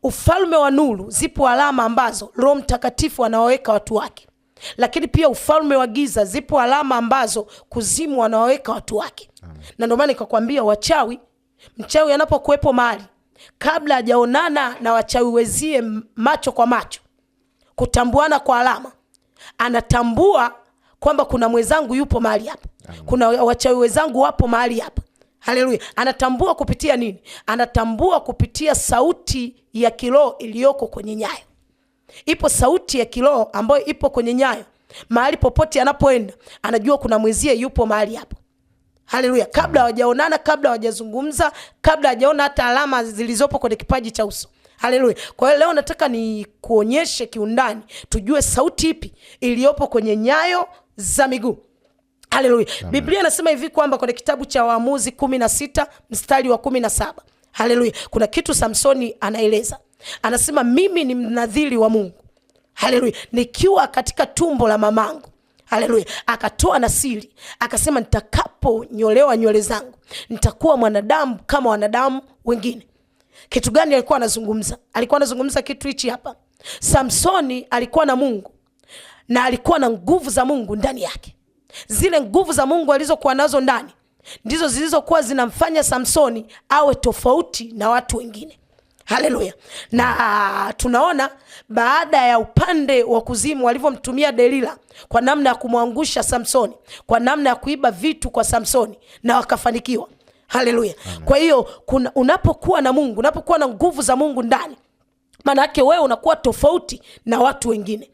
ufalme wa nuru zipo alama ambazo Roho Mtakatifu anawaweka watu wake. Lakini pia ufalme wa giza zipo alama ambazo kuzimu anawaweka watu wake. Na ndio maana nikakwambia mchawi anapokuepo mahali, kabla hajaonana na wachawi wezie macho kwa macho, kutambuana kwa alama, anatambua kwamba kuna mwenzangu yupo mahali hapa. Kuna wachawi wenzangu wapo mahali hapa. Haleluya. Anatambua kupitia nini? Anatambua kupitia sauti ya kiroho iliyoko kwenye nyayo. Ipo sauti ya kiroho ambayo ipo kwenye nyayo. Mahali popote anapoenda, anajua kuna mwenzie yupo mahali hapo. Haleluya. Kabla hawajaonana, kabla hawajazungumza, kabla hajaona hata alama zilizopo kwenye kipaji cha uso. Haleluya. Kwa hiyo leo nataka ni kuonyeshe kiundani, tujue sauti ipi iliyopo kwenye nyayo za miguu. Haleluya. Biblia inasema hivi kwamba kwenye kitabu cha Waamuzi 16 mstari wa 17. Haleluya. Kuna kitu Samsoni anaeleza. Anasema mimi ni mnadhiri wa Mungu. Haleluya. Nikiwa katika tumbo la mamangu. Haleluya. Akatoa nasiri. Akasema nitakapo nyolewa nywele zangu, nitakuwa mwanadamu kama wanadamu wengine. Kitu gani alikuwa anazungumza? Alikuwa anazungumza kitu hichi hapa. Samsoni alikuwa na Mungu na alikuwa na nguvu za Mungu ndani yake. Zile nguvu za Mungu alizokuwa nazo ndani ndizo zilizokuwa zinamfanya Samsoni awe tofauti na watu wengine. Haleluya. Na tunaona baada ya upande wa kuzimu walivyomtumia Delila kwa namna ya kumwangusha Samsoni, kwa namna ya kuiba vitu kwa Samsoni, na wakafanikiwa. Haleluya. Kwa hiyo unapokuwa na Mungu, unapokuwa na nguvu za Mungu ndani, maana yake wewe unakuwa tofauti na watu wengine.